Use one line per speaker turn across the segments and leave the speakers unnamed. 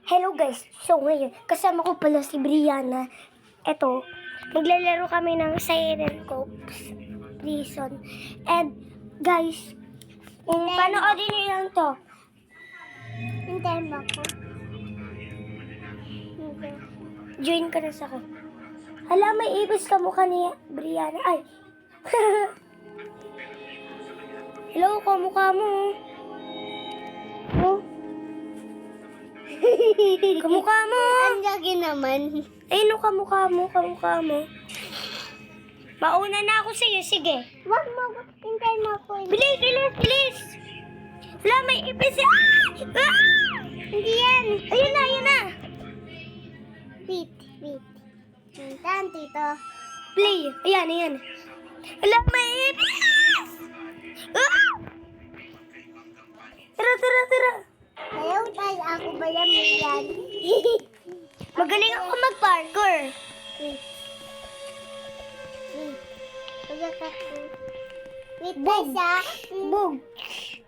Hello guys, so ngayon, kasama ko pala si Brianna. Eto, maglalaro kami ng Siren Copes Prison. And guys, kung panoodin nyo lang to.
Hintayin mo ako.
Join ka na sa akin. Hala, may ibis ka mukha ni Brianna. Ay! Hello, kamukha mo. Oh. Kamukha mo.
Ang lagi naman.
Ay, no, kamukha mo. Mauna na ako sa'yo, sige.
Wag mo. Hintayin mo ako.
Bilis! Wala, may ipis. Ah!
Hindi yan.
Ayun na.
Wait. Hintayin, tito.
Play. Ayan. Wala, may ipis. Ah! Tara.
Ayaw tayo. Ako ba yan? Yan.
Magaling ako mag-parkour.
Wait. Wait, guys, ah.
Bug.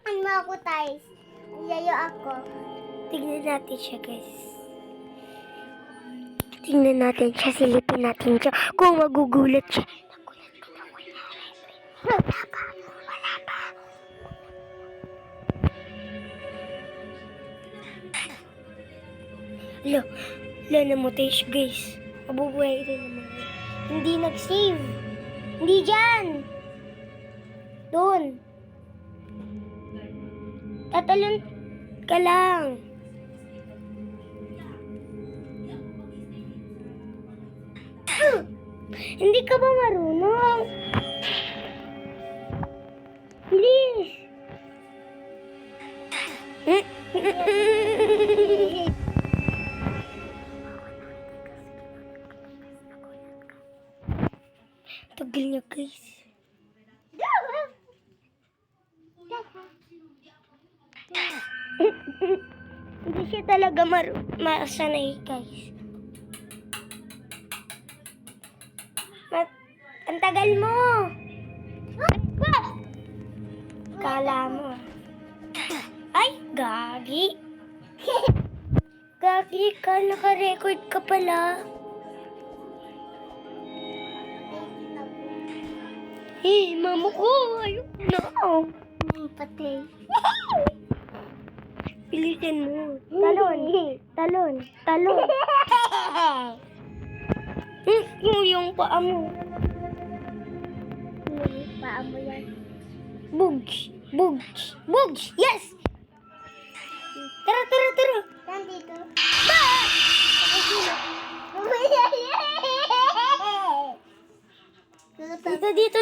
Ano mo ako, guys? Yayo ako.
Tignan natin siya, guys. Tingnan natin siya, silipin natin siya. Kung magugulat siya. Wala pa. Wala namatay siya, guys. Mabubuhay rin naman. Hindi nag-save. Hindi dyan. Doon. Tatalon ka lang. Hindi ka ba marunong? Bilis! Tagal niya, guys. Hindi siya talaga masanay, guys. Ang tagal mo! Kala mo. Ay, gagi! Gagi ka, naka-record ka pala. Eh, mama ko, ayun na.
Patay.
Pilitin mo. Talon. Yung paa mo.
Paa mo yan.
Bugs! Yes! Tara!
Nandito.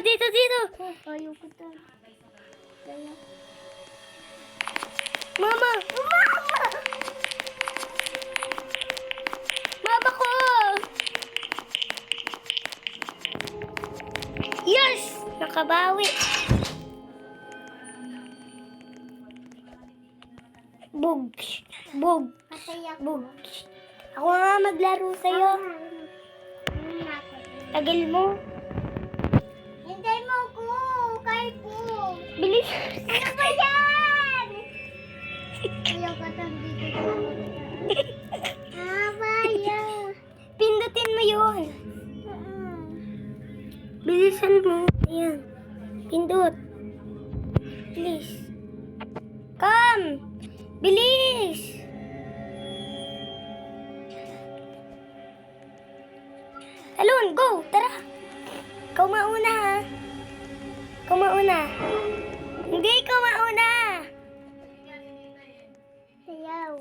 Dito!
Ayaw ko to.
Mama ko! Yes! Nakabawi. Bugs.
Patay ako.
Ako nga maglaro sa'yo. Tagal mo.
Hintay mo ko. Kahit po.
Bilis.
Ano ba yan? Ayaw ka dito. Bayaw.
Pindutin mo yun. Bilisan mo. Ayan. Pindot. Bilis. Come. Bilis. Talon, go. Tara. Ikaw mauna, ha? Hindi, ikaw mauna.
Ayaw.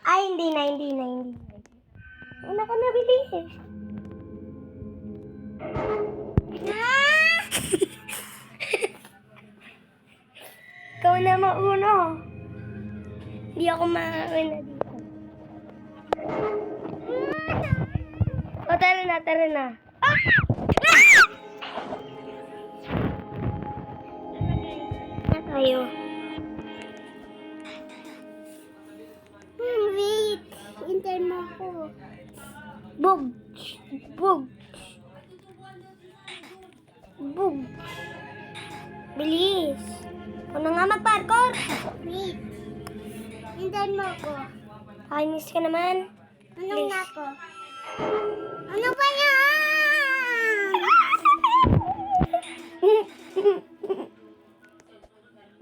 Ay, hindi na. Una ka na, bilis. Ikaw na mauna. Hindi ako mauna dito. O, tara na. Na tayo.
Wait. Hintay mo ko.
Bugs. Bilis. Ako na nga mag-parkour?
Wait. Hintayin mo ako.
Kainis ka naman.
Anong na ako? Ano ba yan?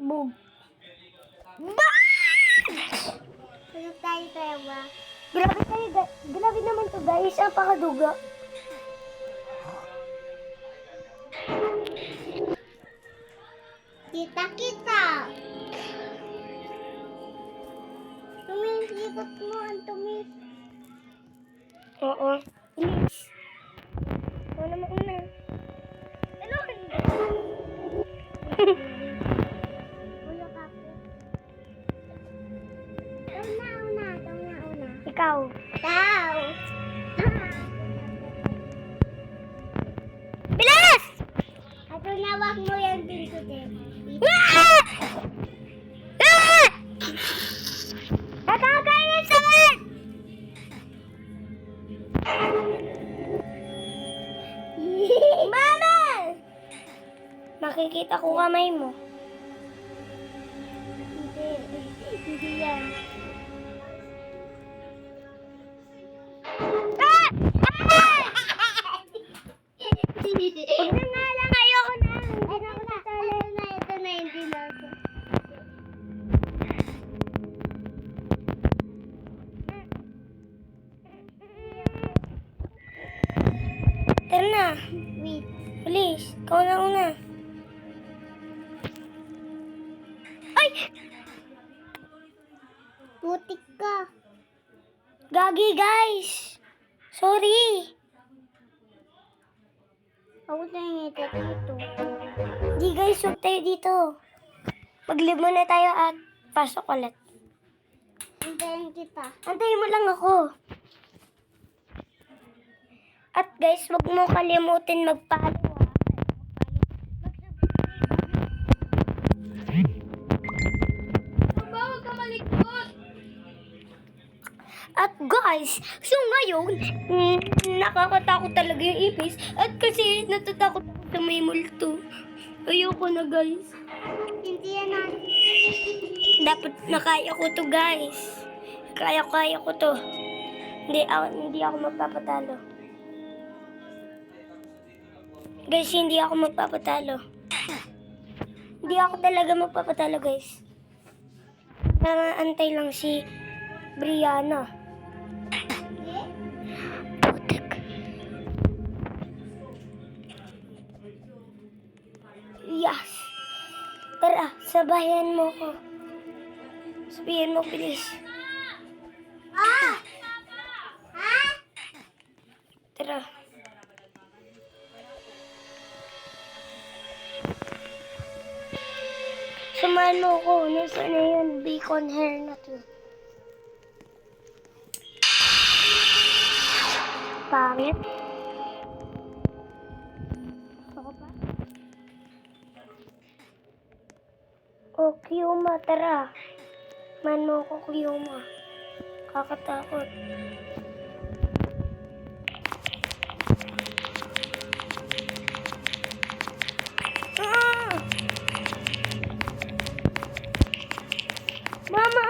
Boom.
Tulog tayo ba?
Grabe naman to guys. Apakaduga.
Kita. Tumisikot mo ang tumis.
Oo. Bilis. Ako naman una. Ano?
Bulok ako. Una.
Ikaw.
Tao.
Bilis!
Ato nawak mo yung pinto din.
Nakakainis naman! Mama! Makikita ko kamay mo.
Hindi yan.
Ah! Huwag na nga lang, ayoko na. Hindi na ako sasali.
Ito na, hindi na ako.
Tara na.
Wait.
Bilis. Ikaw na una. Ay!
Putik ka.
Gagi, guys. Sorry.
Ako na yung ito dito.
Di guys, huwag tayo dito. Mag-live muna tayo at pasok ulit.
Hintayin kita.
Antayin mo lang ako. At guys, huwag mo kalimutin mag-follow. Huwag ka malikot. At guys, so ngayon, nakakatakot talaga yung ipis. At kasi natatakot ako sa may multo. Ayoko na guys.
Hindi yan na.
Dapat nakaya ko to guys. Kaya ko to. Hindi ako magpapatalo. Guys, hindi ako magpapatalo. Hindi ako talaga magpapatalo guys. Nanaantay lang si Brianna. Putik. Yes. Tara, sabayan mo ko. Sabihin mo, please.
Ah! Ha?
Tara. Samahan mo ko. Nasaan na yun? Bacon hair na to. Pangit. Ako pa? O, Kyuma, tara. Man mo ko, Kyuma. Kakatakot. Ah! Mama!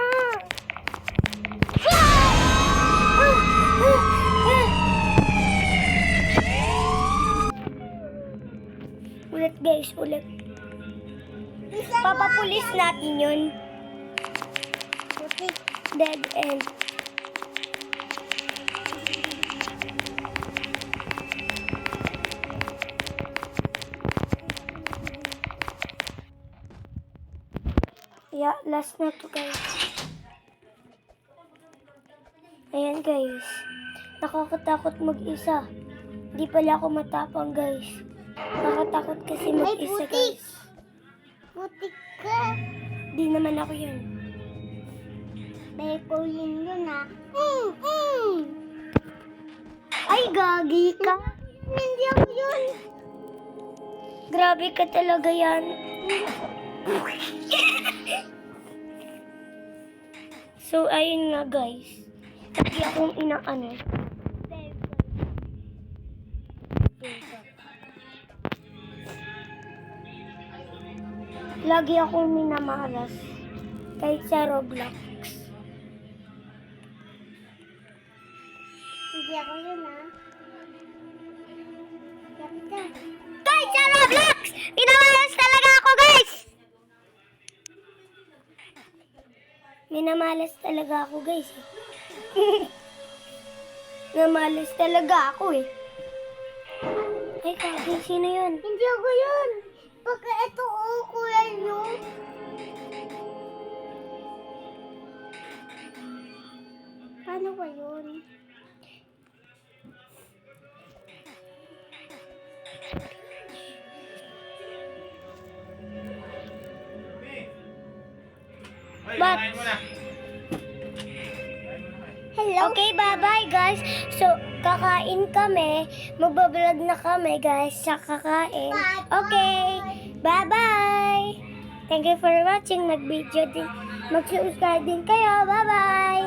Ulit guys, ulit. Papapulis natin yun.
Putik.
Dead end. Yeah, last na to guys. Ayan guys. Nakakatakot mag-isa. Hindi pala ako matapang guys. Nakakatakot kasi mag-isa
putik.
guys.
Putik ka.
Di naman ako yun.
May kulin yun ha.
Ay, gagi ka.
Hindi ako yun.
Grabe ka talaga yan. So, ayun nga guys. Hindi akong inaano. Lagi akong minamalas. Kahit sa Roblox.
Hindi ako yun, ha? Lapit ka.
Guys, sa Roblox! Minamalas talaga ako, guys! Minamalas talaga ako, guys. Minamalas talaga ako, eh. Ay, kaki, sino yun?
Hindi ako yun. Baka ito, kuya yun. Paano ba yun?
But,
Hello?
okay, bye-bye, guys. So, kakain kami. Magbablog na kami, guys, sa kakain. Okay, bye-bye. Thank you for watching. Mag-video din. Mag-subscribe din kayo. Bye-bye.